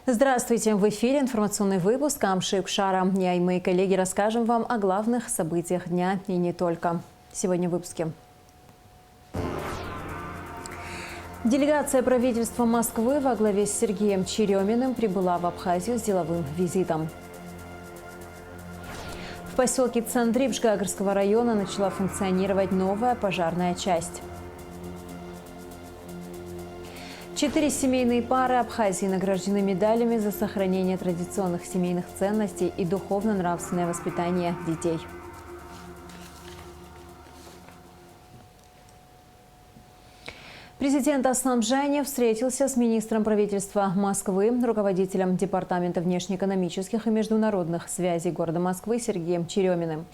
Здравствуйте! В эфире информационный выпуск Амши Кшара. Я и мои коллеги расскажем вам о главных событиях дня и не только. Сегодня в выпуске. Делегация правительства Москвы во главе с Сергеем Череминым прибыла в Абхазию с деловым визитом. В поселке Цандриб Гагарского района начала функционировать новая пожарная часть. 4 семейные пары Абхазии награждены медалями за сохранение традиционных семейных ценностей и духовно-нравственное воспитание детей. Президент Аслан Джанев встретился с министром правительства Москвы, руководителем Департамента внешнеэкономических и международных связей города Москвы Сергеем Череминым.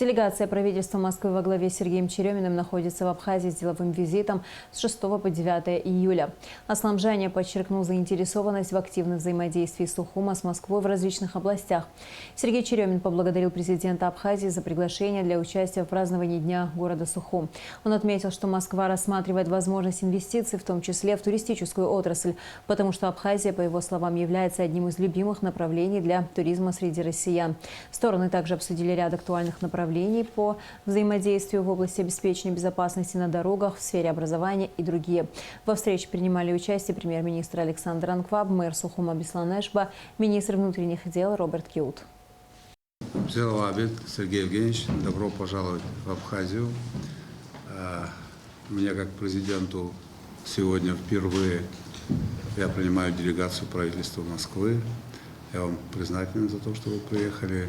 Делегация правительства Москвы во главе с Сергеем Череминым находится в Абхазии с деловым визитом с 6 по 9 июля. Аслан Джанев подчеркнул заинтересованность в активном взаимодействии Сухума с Москвой в различных областях. Сергей Черемин поблагодарил президента Абхазии за приглашение для участия в праздновании Дня города Сухум. Он отметил, что Москва рассматривает возможность инвестиций, в том числе в туристическую отрасль, потому что Абхазия, по его словам, является одним из любимых направлений для туризма среди россиян. Стороны также обсудили ряд актуальных направлений по взаимодействию в области обеспечения безопасности на дорогах, в сфере образования и другие. Во встрече принимали участие премьер-министр Александр Анкваб, мэр Сухума Беслан Эшба, министр внутренних дел Роберт Киут. Сергей Евгеньевич, добро пожаловать в Абхазию. Мне как президенту сегодня впервые я принимаю делегацию правительства Москвы. Я вам признателен за то, что вы приехали.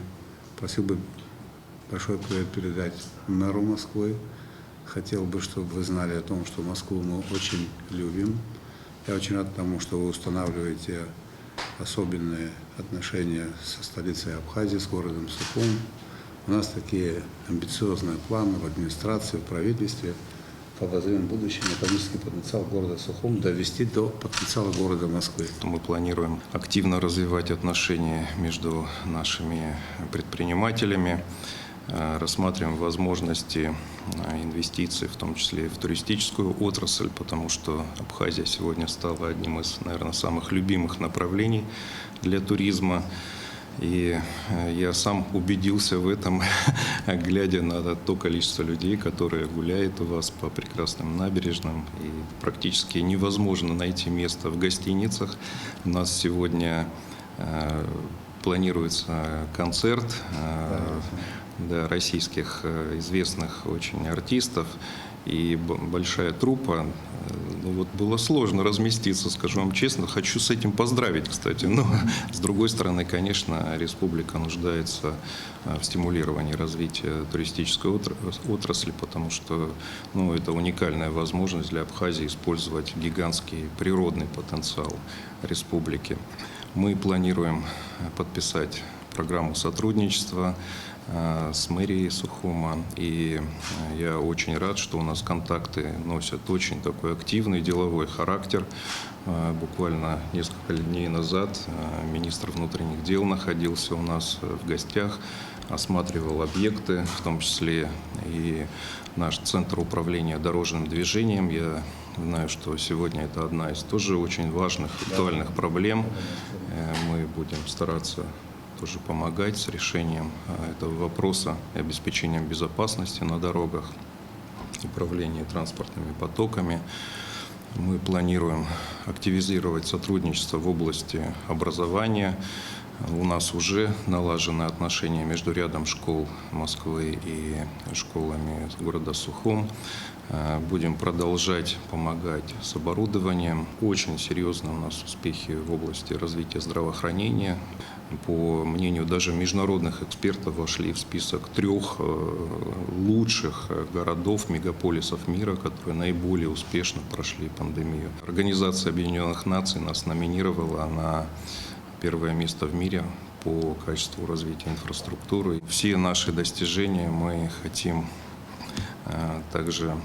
Просил бы большой привет передать мэру Москвы. Хотел бы, чтобы вы знали о том, что Москву мы очень любим. Я очень рад тому, что вы устанавливаете особенные отношения со столицей Абхазии, с городом Сухум. У нас такие амбициозные планы в администрации, в правительстве по обозримому будущему экономический потенциал города Сухум довести до потенциала города Москвы. Мы планируем активно развивать отношения между нашими предпринимателями, рассматриваем возможности инвестиций, в том числе и в туристическую отрасль, потому что Абхазия сегодня стала одним из, наверное, самых любимых направлений для туризма. И я сам убедился в этом, глядя на то количество людей, которые гуляют у вас по прекрасным набережным. И практически невозможно найти место в гостиницах. У нас сегодня планируется концерт российских известных очень артистов. И большая труппа. Было сложно разместиться, скажу вам честно. Хочу с этим поздравить, кстати. Но, с другой стороны, конечно, республика нуждается в стимулировании развития туристической отрасли, потому что это уникальная возможность для Абхазии использовать гигантский природный потенциал республики. Мы планируем подписать программу сотрудничества с мэрией Сухума. И я очень рад, что у нас контакты носят очень такой активный деловой характер. Буквально несколько дней назад министр внутренних дел находился у нас в гостях, осматривал объекты, в том числе и наш Центр управления дорожным движением. Я знаю, что сегодня это одна из тоже очень важных, актуальных проблем. Мы будем стараться тоже помогать с решением этого вопроса и обеспечением безопасности на дорогах, управления транспортными потоками. Мы планируем активизировать сотрудничество в области образования. У нас уже налажены отношения между рядом школ Москвы и школами города Сухум. Будем продолжать помогать с оборудованием. Очень серьезно у нас успехи в области развития здравоохранения. По мнению даже международных экспертов, вошли в список 3 лучших городов, мегаполисов мира, которые наиболее успешно прошли пандемию. Организация Объединенных Наций нас номинировала на 1-е место в мире по качеству развития инфраструктуры. Все наши достижения мы хотим также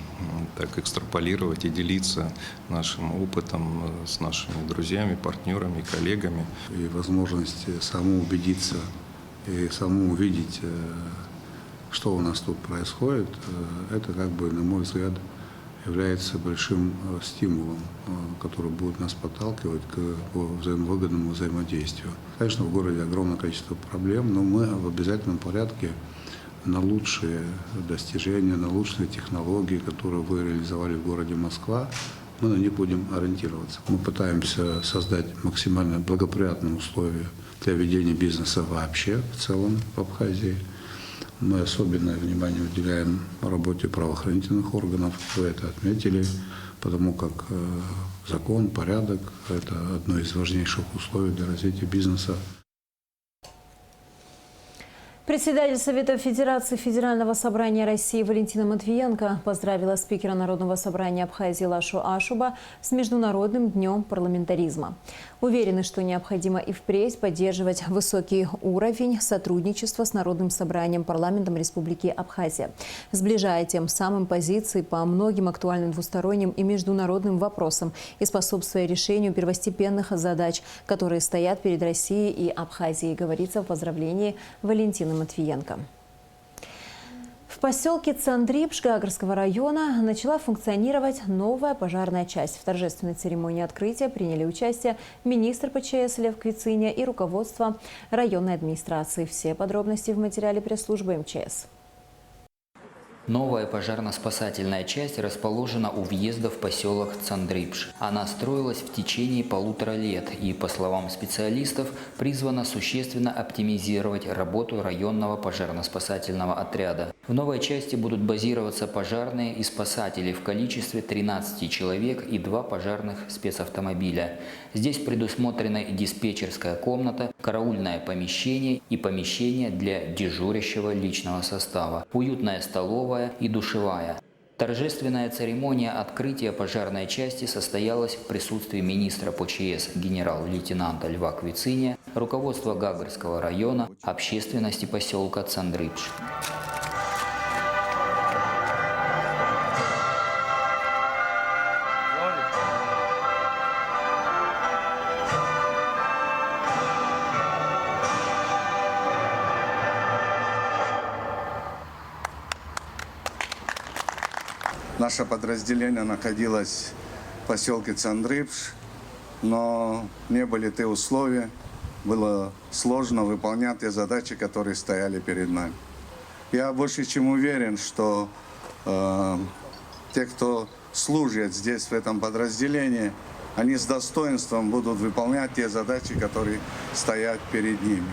так экстраполировать и делиться нашим опытом с нашими друзьями, партнерами, коллегами. И возможность самому убедиться и самому увидеть, что у нас тут происходит, это, на мой взгляд, является большим стимулом, который будет нас подталкивать к взаимовыгодному взаимодействию. Конечно, в городе огромное количество проблем, но мы в обязательном порядке на лучшие достижения, на лучшие технологии, которые вы реализовали в городе Москва, мы на них будем ориентироваться. Мы пытаемся создать максимально благоприятные условия для ведения бизнеса вообще в целом в Абхазии. Мы особенное внимание уделяем работе правоохранительных органов, вы это отметили, потому как закон, порядок – это одно из важнейших условий для развития бизнеса. Председатель Совета Федерации Федерального собрания России Валентина Матвиенко поздравила спикера Народного собрания Абхазии Лашу Ашуба с Международным днем парламентаризма. Уверены, что необходимо и впредь поддерживать высокий уровень сотрудничества с Народным собранием парламентом Республики Абхазия, сближая тем самым позиции по многим актуальным двусторонним и международным вопросам и способствуя решению первостепенных задач, которые стоят перед Россией и Абхазией, говорится в поздравлении Валентины Матвиенко. В поселке Цандрипш Гагарского района начала функционировать новая пожарная часть. В торжественной церемонии открытия приняли участие министр ПЧС Лев Квициня и руководство районной администрации. Все подробности в материале пресс-службы МЧС. Новая пожарно-спасательная часть расположена у въезда в поселок Цандрипш. Она строилась в течение 1,5 лет и, по словам специалистов, призвана существенно оптимизировать работу районного пожарно-спасательного отряда. В новой части будут базироваться пожарные и спасатели в количестве 13 человек и 2 пожарных спецавтомобиля. Здесь предусмотрены диспетчерская комната, караульное помещение и помещение для дежурящего личного состава, уютная столовая и душевая. Торжественная церемония открытия пожарной части состоялась в присутствии министра ПЧС генерал-лейтенанта Льва Квициня, руководства Гагарского района, общественности поселка Цандрипш. Наше подразделение находилось в поселке Цандрипш, но не были те условия, было сложно выполнять те задачи, которые стояли перед нами. Я больше чем уверен, что те, кто служит здесь, в этом подразделении, они с достоинством будут выполнять те задачи, которые стоят перед ними.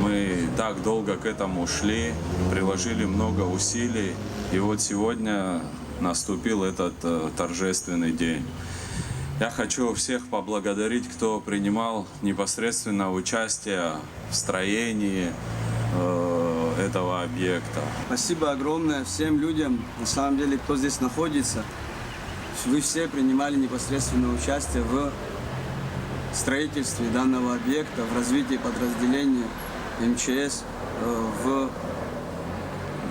Мы так долго к этому шли, приложили много усилий, и вот сегодня наступил этот торжественный день. Я хочу всех поблагодарить, кто принимал непосредственно участие в строении этого объекта. Спасибо огромное всем людям, на самом деле, кто здесь находится. Вы все принимали непосредственное участие в строительстве данного объекта, в развитии подразделения МЧС в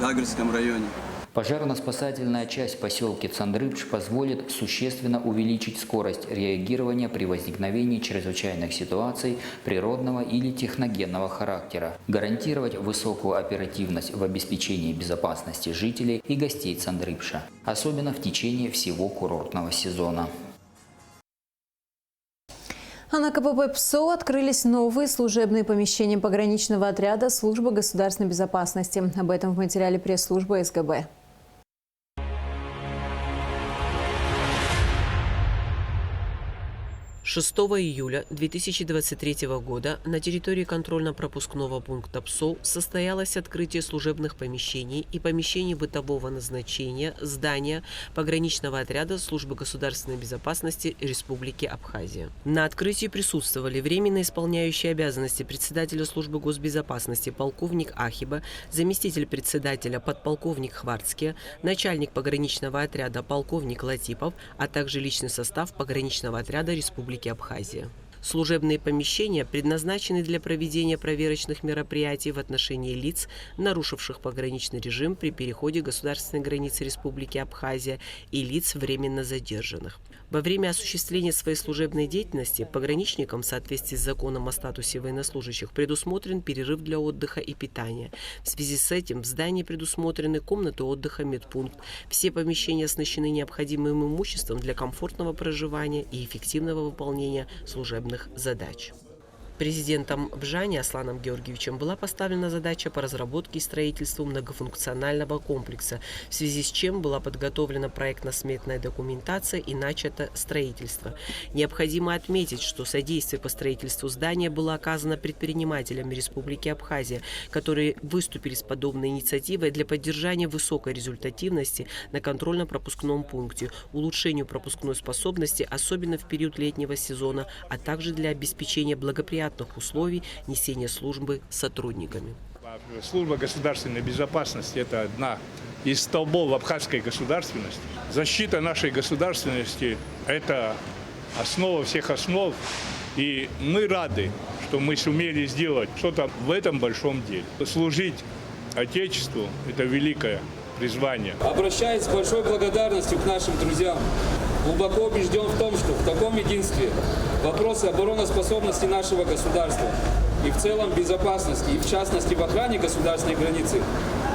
Гагарском районе. Пожарно-спасательная часть в поселке Цандрипш позволит существенно увеличить скорость реагирования при возникновении чрезвычайных ситуаций природного или техногенного характера, гарантировать высокую оперативность в обеспечении безопасности жителей и гостей Цандрипша, особенно в течение всего курортного сезона. А на КПП ПСО открылись новые служебные помещения пограничного отряда Службы государственной безопасности. Об этом в материале пресс-службы СГБ. 6 июля 2023 года на территории контрольно-пропускного пункта ПСО состоялось открытие служебных помещений и помещений бытового назначения здания пограничного отряда Службы государственной безопасности Республики Абхазия. На открытии присутствовали временно исполняющие обязанности председателя Службы госбезопасности полковник Ахиба, заместитель председателя подполковник Хварцкий, начальник пограничного отряда полковник Латипов, а также личный состав пограничного отряда Республики Абхазия. Служебные помещения предназначены для проведения проверочных мероприятий в отношении лиц, нарушивших пограничный режим при переходе государственной границы Республики Абхазия, и лиц, временно задержанных. Во время осуществления своей служебной деятельности пограничникам в соответствии с законом о статусе военнослужащих предусмотрен перерыв для отдыха и питания. В связи с этим в здании предусмотрены комнаты отдыха, медпункт. Все помещения оснащены необходимым имуществом для комфортного проживания и эффективного выполнения служебных задач. Президентом Бжани Асланом Георгиевичем была поставлена задача по разработке и строительству многофункционального комплекса, в связи с чем была подготовлена проектно-сметная документация и начато строительство. Необходимо отметить, что содействие по строительству здания было оказано предпринимателями Республики Абхазия, которые выступили с подобной инициативой для поддержания высокой результативности на контрольно-пропускном пункте, улучшению пропускной способности, особенно в период летнего сезона, а также для обеспечения благоприятных условий несения службы сотрудниками. Служба государственной безопасности – это одна из столбов абхазской государственности. Защита нашей государственности – это основа всех основ. И мы рады, что мы сумели сделать что-то в этом большом деле. Служить Отечеству – это великое призвание. Обращаясь с большой благодарностью к нашим друзьям, глубоко убежден в том, что в таком единстве вопросы обороноспособности нашего государства и в целом безопасности, и в частности в охране государственной границы,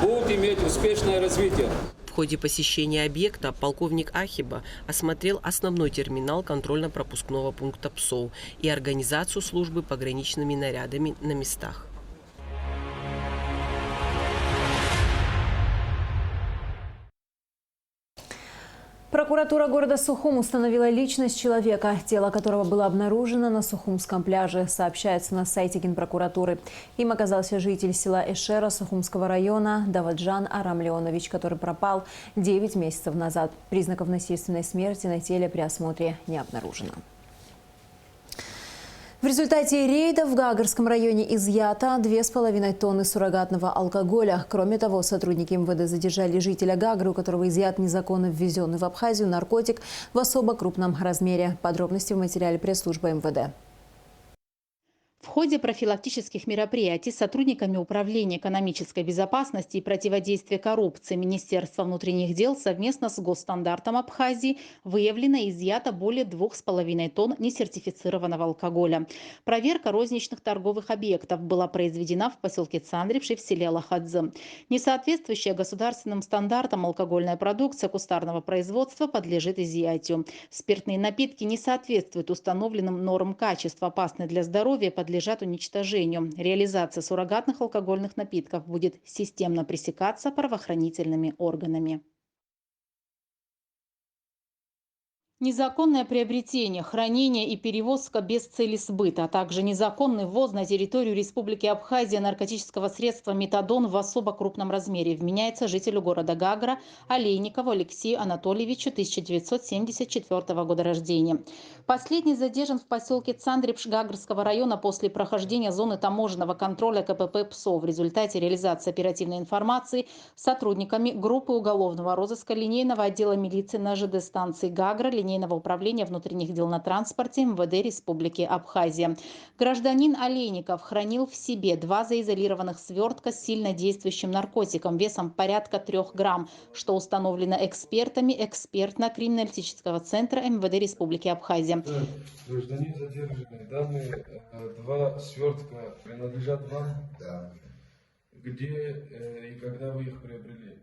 будут иметь успешное развитие. В ходе посещения объекта полковник Ахиба осмотрел основной терминал контрольно-пропускного пункта ПСОУ и организацию службы пограничными нарядами на местах. Прокуратура города Сухум установила личность человека, тело которого было обнаружено на Сухумском пляже, сообщается на сайте Генпрокуратуры. Им оказался житель села Эшера Сухумского района Даваджан Арам Леонович, который пропал 9 месяцев назад. Признаков насильственной смерти на теле при осмотре не обнаружено. В результате рейда в Гагарском районе изъято 2,5 тонны суррогатного алкоголя. Кроме того, сотрудники МВД задержали жителя Гагры, у которого изъят незаконно ввезенный в Абхазию наркотик в особо крупном размере. Подробности в материале пресс-службы МВД. В ходе профилактических мероприятий сотрудниками Управления экономической безопасности и противодействия коррупции Министерства внутренних дел совместно с Госстандартом Абхазии выявлено и изъято более 2,5 тонн несертифицированного алкоголя. Проверка розничных торговых объектов была произведена в поселке Цандрипш и в селе Алахадзе. Несоответствующая государственным стандартам алкогольная продукция кустарного производства подлежит изъятию. Спиртные напитки не соответствуют установленным нормам качества, опасны для здоровья, подлежат уничтожению. Реализация суррогатных алкогольных напитков будет системно пресекаться правоохранительными органами. Незаконное приобретение, хранение и перевозка без цели сбыта, а также незаконный ввоз на территорию Республики Абхазия наркотического средства метадон в особо крупном размере вменяется жителю города Гагра Олейникову Алексею Анатольевичу, 1974 года рождения. Последний задержан в поселке Цандрипш Гагарского района после прохождения зоны таможенного контроля КПП ПСО. В результате реализации оперативной информации сотрудниками группы уголовного розыска линейного отдела милиции на ЖД-станции Гагра, линейного управления внутренних дел на транспорте МВД Республики Абхазия. Гражданин Олейников хранил в себе 2 заизолированных свертка с сильно действующим наркотиком весом порядка 3 грамм, что установлено экспертами экспертно-криминалистического центра МВД Республики Абхазия. Гражданин задержанный, данные 2 свертка принадлежат вам? Да. Где и когда вы их приобрели?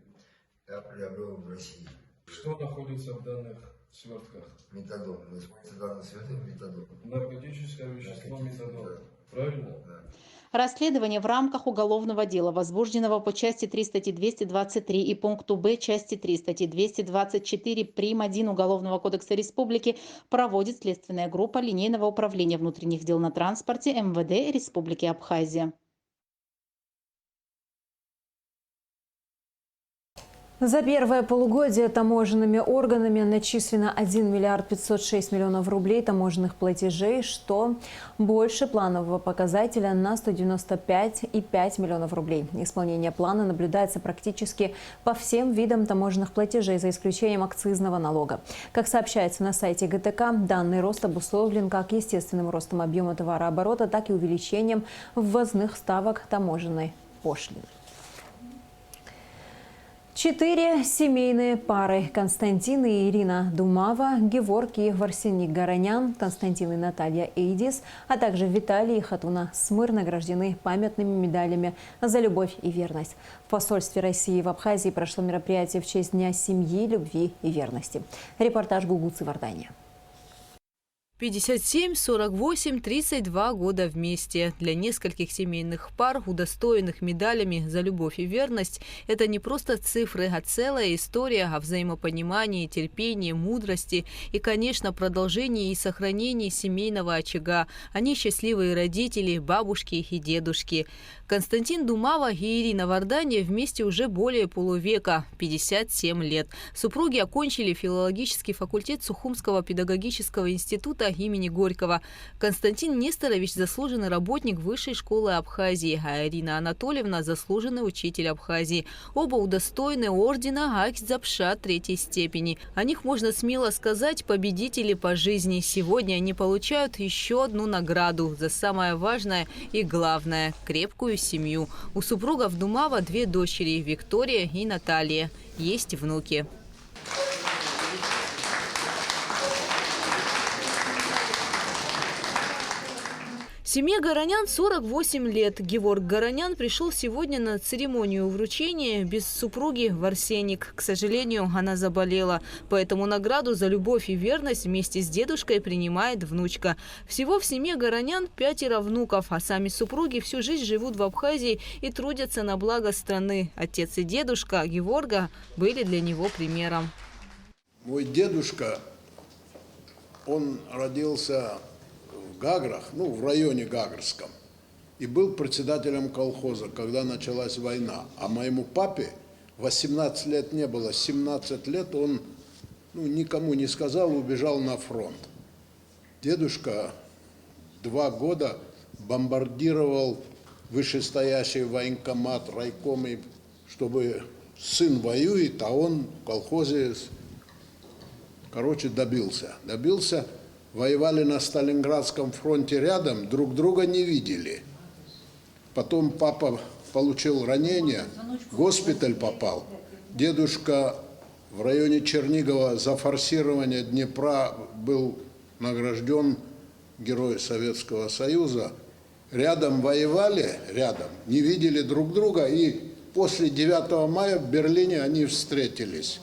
Я приобрел в России. Что находится в данных свертках? Метадон. Вы смотрите данные свертки, метадон. Наркотическое вещество метадон. Да. Правильно? Да. Расследование в рамках уголовного дела, возбужденного по части 3 статьи 223 и пункту Б части 3 статьи 224 прим. 1 Уголовного кодекса Республики, проводит следственная группа линейного управления внутренних дел на транспорте МВД Республики Абхазия. За первое полугодие таможенными органами начислено 1 миллиард 506 миллионов рублей таможенных платежей, что больше планового показателя на 195,5 миллионов рублей. Исполнение плана наблюдается практически по всем видам таможенных платежей, за исключением акцизного налога. Как сообщается на сайте ГТК, данный рост обусловлен как естественным ростом объема товарооборота, так и увеличением ввозных ставок таможенной пошлины. 4 семейные пары. Константин и Ирина Думава, Геворг и Варсеник Горонян, Константин и Наталья Эйдис, а также Виталий и Хатуна Смыр награждены памятными медалями за любовь и верность. В посольстве России в Абхазии прошло мероприятие в честь Дня семьи, любви и верности. Репортаж Гугуцы Вардания. 57, 48, 32 года вместе. Для нескольких семейных пар, удостоенных медалями за любовь и верность, это не просто цифры, а целая история о взаимопонимании, терпении, мудрости и, конечно, продолжении и сохранении семейного очага. Они счастливые родители, бабушки и дедушки. Константин Думава и Ирина Вардания вместе уже более полувека, 57 лет. Супруги окончили филологический факультет Сухумского педагогического института имени Горького. Константин Несторович – заслуженный работник Высшей школы Абхазии, а Ирина Анатольевна – заслуженный учитель Абхазии. Оба удостоены ордена Аксьдзапша 3-й степени. О них можно смело сказать победители по жизни. Сегодня они получают еще одну награду за самое важное и главное – крепкую семью. У супругов Думава 2 дочери – Виктория и Наталья. Есть внуки. Семье Горонян 48 лет. Геворг Горонян пришел сегодня на церемонию вручения без супруги Варсеник. К сожалению, она заболела. Поэтому награду за любовь и верность вместе с дедушкой принимает внучка. Всего в семье Горонян 5 внуков, а сами супруги всю жизнь живут в Абхазии и трудятся на благо страны. Отец и дедушка Геворга были для него примером. Мой дедушка, он родился в Гаграх, в районе Гагрском, и был председателем колхоза, когда началась война. А моему папе 18 лет не было, 17 лет он никому не сказал, убежал на фронт. Дедушка 2 года бомбардировал вышестоящий военкомат, райком, чтобы сын воюет, а он в колхозе, добился. Воевали на Сталинградском фронте рядом, друг друга не видели. Потом папа получил ранение, в госпиталь попал. Дедушка в районе Чернигова за форсирование Днепра был награжден Герой Советского Союза. Рядом воевали, не видели друг друга, и после 9 мая в Берлине они встретились.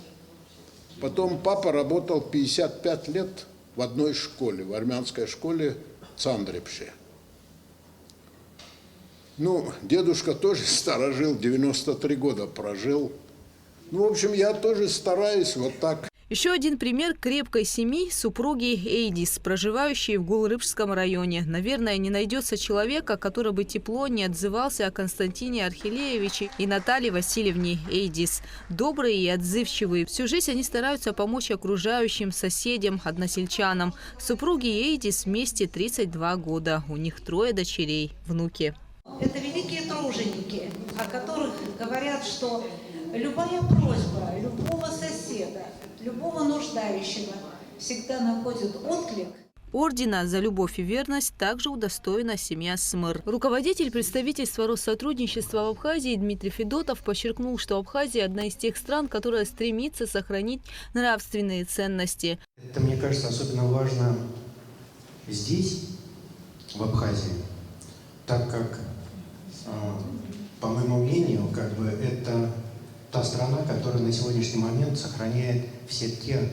Потом папа работал 55 лет в одной школе, в армянской школе Цандрипше. Дедушка тоже старожил, 93 года прожил. В общем, я тоже стараюсь вот так. Еще один пример крепкой семьи – супруги Эйдис, проживающие в Гулрыбском районе. Наверное, не найдется человека, который бы тепло не отзывался о Константине Архилеевиче и Наталье Васильевне Эйдис. Добрые и отзывчивые. Всю жизнь они стараются помочь окружающим, соседям, односельчанам. Супруги Эйдис вместе 32 года. У них 3 дочерей, внуки. Это великие труженики, о которых говорят, что любая просьба любого соседа, любого нуждающего всегда находит отклик. Ордена за любовь и верность также удостоена семья Смыр. Руководитель представительства Россотрудничества в Абхазии Дмитрий Федотов подчеркнул, что Абхазия – одна из тех стран, которая стремится сохранить нравственные ценности. Это, мне кажется, особенно важно здесь, в Абхазии, так как, по моему мнению, это та страна, которая на сегодняшний момент сохраняет все те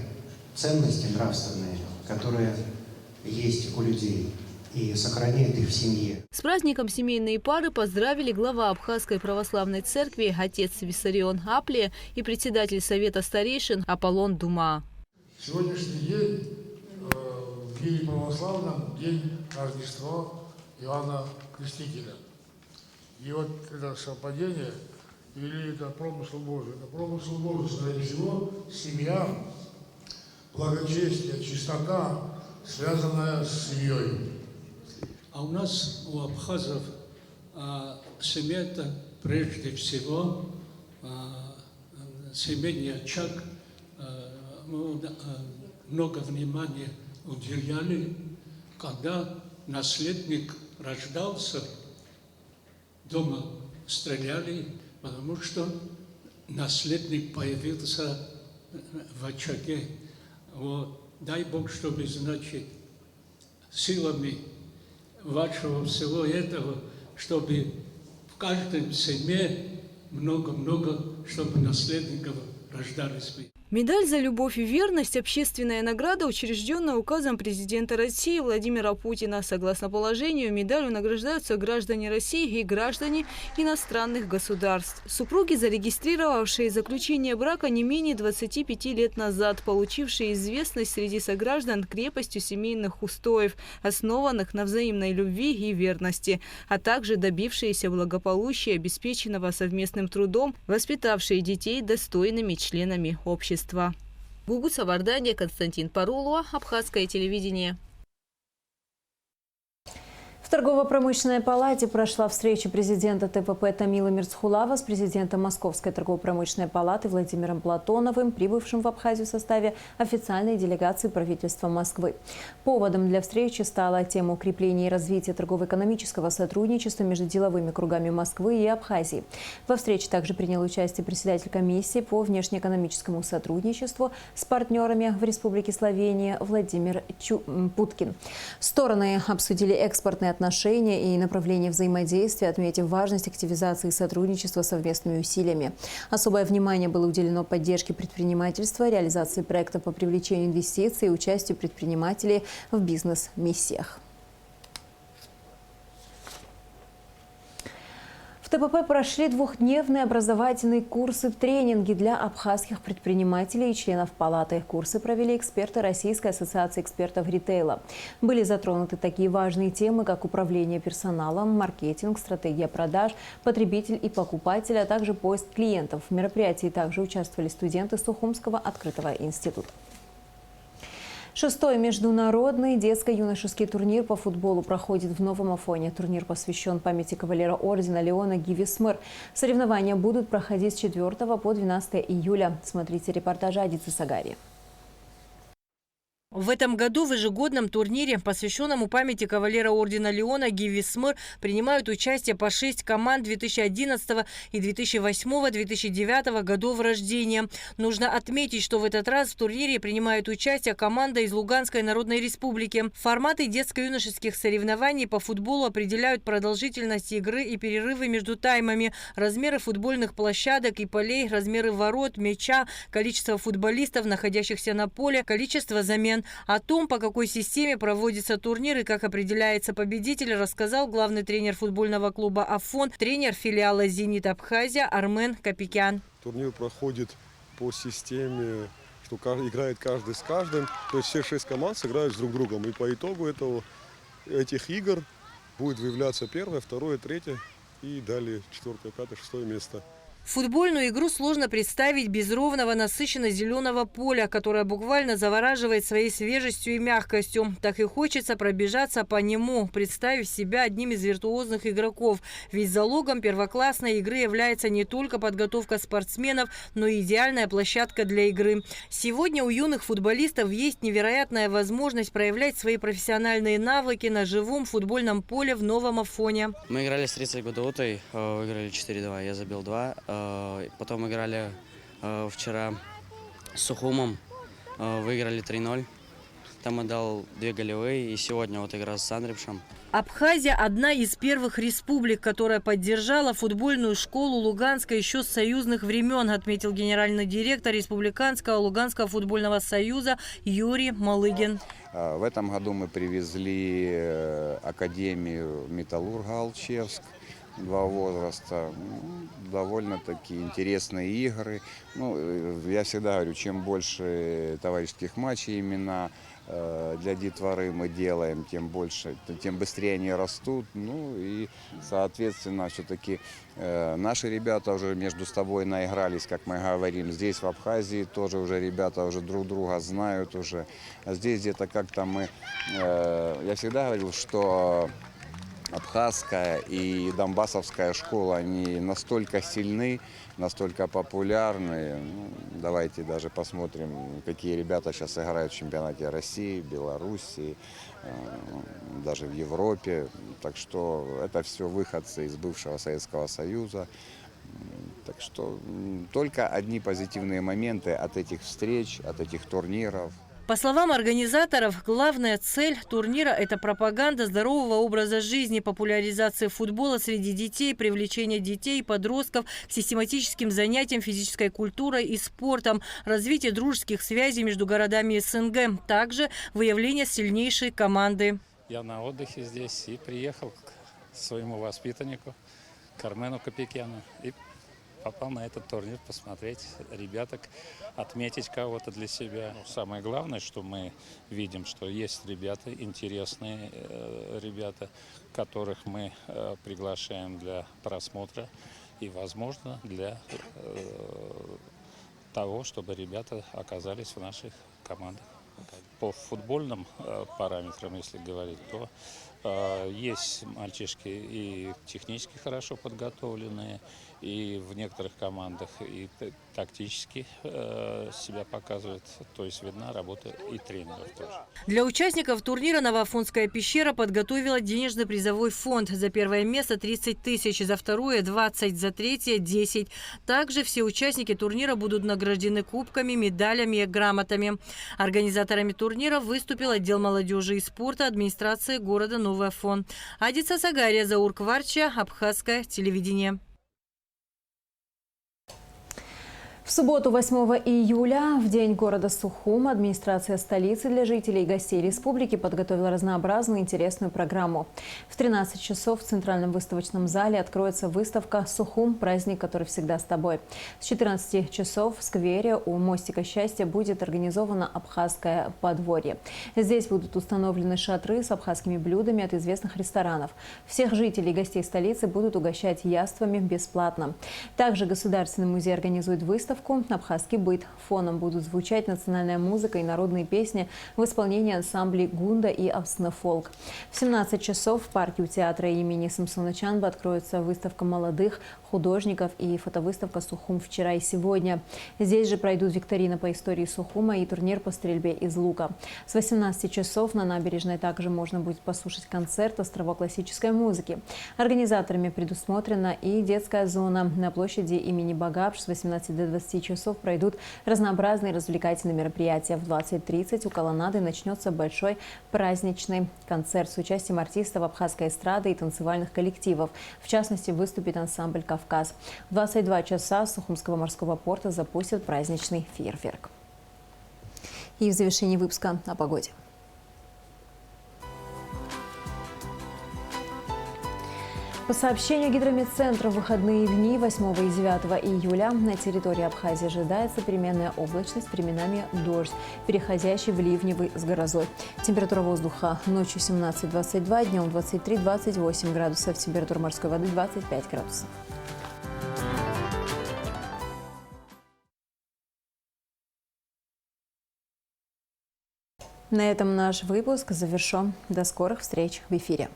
ценности нравственные, которые есть у людей, и сохраняет их в семье. С праздником семейные пары поздравили глава Абхазской православной церкви отец Виссарион Аплия и председатель Совета старейшин Аполлон Дума. Сегодняшний день в мире православном день Рождества Иоанна Крестителя. И вот это совпадение или это промысл Божий? Это промысл Божий, скорее всего, семья, благочестие, чистота, связанная с семьей. А у нас, у абхазов, семья – это прежде всего семейный очаг. Много внимания уделяли, когда наследник рождался, дома стреляли, потому что наследник появился в очаге. Вот. Дай Бог, чтобы, значит, силами вашего всего этого, чтобы в каждой семье много-много, чтобы наследников рождались. Медаль за любовь и верность – общественная награда, учрежденная указом президента России Владимира Путина. Согласно положению, медалью награждаются граждане России и граждане иностранных государств. Супруги, зарегистрировавшие заключение брака не менее 25 лет назад, получившие известность среди сограждан крепостью семейных устоев, основанных на взаимной любви и верности, а также добившиеся благополучия, обеспеченного совместным трудом, воспитавшие детей достойными членами общества. Гугут Савардания, Константин Парулова, Абхазское телевидение. В торгово-промышленной палате прошла встреча президента ТПП Тамила Мирцхулава с президентом Московской торгово-промышленной палаты Владимиром Платоновым, прибывшим в Абхазию в составе официальной делегации правительства Москвы. Поводом для встречи стала тема укрепления и развития торгово-экономического сотрудничества между деловыми кругами Москвы и Абхазии. Во встрече также принял участие председатель комиссии по внешнеэкономическому сотрудничеству с партнерами в Республике Словения Владимир Путкин. Стороны обсудили экспортные отношения и направления взаимодействия, отметив важность активизации сотрудничества совместными усилиями. Особое внимание было уделено поддержке предпринимательства, реализации проектов по привлечению инвестиций и участию предпринимателей в бизнес-миссиях. В ТПП прошли двухдневные образовательные курсы-тренинги для абхазских предпринимателей и членов палаты. Курсы провели эксперты Российской ассоциации экспертов ритейла. Были затронуты такие важные темы, как управление персоналом, маркетинг, стратегия продаж, потребитель и покупатель, а также поиск клиентов. В мероприятии также участвовали студенты Сухумского открытого института. Шестой международный детско-юношеский турнир по футболу проходит в Новом Афоне. Турнир посвящен памяти кавалера ордена Леона Ги Висмыр. Соревнования будут проходить с 4 по 12 июля. Смотрите репортаж Адицы Сагари. В этом году в ежегодном турнире, посвященному памяти кавалера ордена Леона Ги Висмыр, принимают участие по 6 команд 2011 и 2008-2009 годов рождения. Нужно отметить, что в этот раз в турнире принимает участие команда из Луганской Народной Республики. Форматы детско-юношеских соревнований по футболу определяют продолжительность игры и перерывы между таймами, размеры футбольных площадок и полей, размеры ворот, мяча, количество футболистов, находящихся на поле, количество замен. О том, по какой системе проводится турнир и как определяется победитель, рассказал главный тренер футбольного клуба «Афон», тренер филиала «Зенит Абхазия» Армен Капикян. Турнир проходит по системе, что играет каждый с каждым. То есть все 6 команд сыграют с друг другом. И по итогу этих игр будет выявляться первое, второе, третье и далее 4, 5, 6 место. Футбольную игру сложно представить без ровного насыщенно-зеленого поля, которое буквально завораживает своей свежестью и мягкостью. Так и хочется пробежаться по нему, представив себя одним из виртуозных игроков. Ведь залогом первоклассной игры является не только подготовка спортсменов, но и идеальная площадка для игры. Сегодня у юных футболистов есть невероятная возможность проявлять свои профессиональные навыки на живом футбольном поле в Новом Афоне. Мы играли с 30 Гудаутой, выиграли 4-2, я забил 2. Потом играли вчера с Сухумом, выиграли 3-0. Там отдал 2 голевые, и сегодня вот игра с Цандрипшем. Абхазия – одна из первых республик, которая поддержала футбольную школу Луганска еще с союзных времен, отметил генеральный директор Республиканского Луганского футбольного союза Юрий Малыгин. В этом году мы привезли Академию «Металлурга» Алчевск. 2 возраста, довольно-таки интересные игры. Я всегда говорю, чем больше товарищеских матчей именно для детворы мы делаем, тем быстрее они растут. И, соответственно, все-таки наши ребята уже между собой наигрались, как мы говорим. Здесь, в Абхазии, тоже уже ребята уже друг друга знают уже. А здесь где-то как-то мы... Я всегда говорил, что абхазская и донбассовская школа, они настолько сильны, настолько популярны. Давайте даже посмотрим, какие ребята сейчас играют в чемпионате России, Белоруссии, даже в Европе. Так что это все выходцы из бывшего Советского Союза. Так что только одни позитивные моменты от этих встреч, от этих турниров. По словам организаторов, главная цель турнира – это пропаганда здорового образа жизни, популяризация футбола среди детей, привлечение детей и подростков к систематическим занятиям физической культурой и спортом, развитие дружеских связей между городами СНГ, также выявление сильнейшей команды. Я на отдыхе здесь и приехал к своему воспитаннику Кармену Копекяну и попал на этот турнир посмотреть ребяток, отметить кого-то для себя. Самое главное, что мы видим, что есть ребята, интересные ребята, которых мы приглашаем для просмотра и, возможно, для того, чтобы ребята оказались в наших командах. По футбольным параметрам, если говорить, то есть мальчишки и технически хорошо подготовленные, и в некоторых командах и тактически себя показывают. То есть видна работа и тренеров тоже. Для участников турнира «Новоафонская пещера» подготовила денежный призовой фонд. За первое место 30 тысяч, за второе 20, за третье 10. Также все участники турнира будут награждены кубками, медалями и грамотами. Организаторами турнира выступил отдел молодежи и спорта администрации города Новый Афон. Адица Сагария, Заур Кварча, Абхазское телевидение. В субботу, 8 июля, в день города Сухум, администрация столицы для жителей и гостей республики подготовила разнообразную и интересную программу. В 13 часов в Центральном выставочном зале откроется выставка «Сухум. Праздник, который всегда с тобой». С 14 часов в сквере у мостика счастья будет организовано абхазское подворье. Здесь будут установлены шатры с абхазскими блюдами от известных ресторанов. Всех жителей и гостей столицы будут угощать яствами бесплатно. Также Государственный музей организует выставку «Абхазский быт». Фоном будут звучать национальная музыка и народные песни в исполнении ансамблей «Гунда» и «Абснафолк». В 17 часов в парке у театра имени Самсона Чанба откроется выставка молодых художников и фотовыставка «Сухум. Вчера и сегодня». Здесь же пройдут викторина по истории Сухума и турнир по стрельбе из лука. С 18 часов на набережной также можно будет послушать концерт «Островок классической музыки». Организаторами предусмотрена и детская зона. На площади имени Багапш с 18 до 20 часов пройдут разнообразные развлекательные мероприятия. В 20:30 у колоннады начнется большой праздничный концерт с участием артистов абхазской эстрады и танцевальных коллективов. В частности, выступит ансамбль «Кавказ». В 22 часа с Сухумского морского порта запустят праздничный фейерверк. И в завершении выпуска о погоде. По сообщению гидрометцентра, в выходные дни 8 и 9 июля на территории Абхазии ожидается переменная облачность, временами дождь, переходящий в ливневый с грозой. Температура воздуха ночью 17-22, днем 23-28 градусов, температура морской воды 25 градусов. На этом наш выпуск завершен. До скорых встреч в эфире.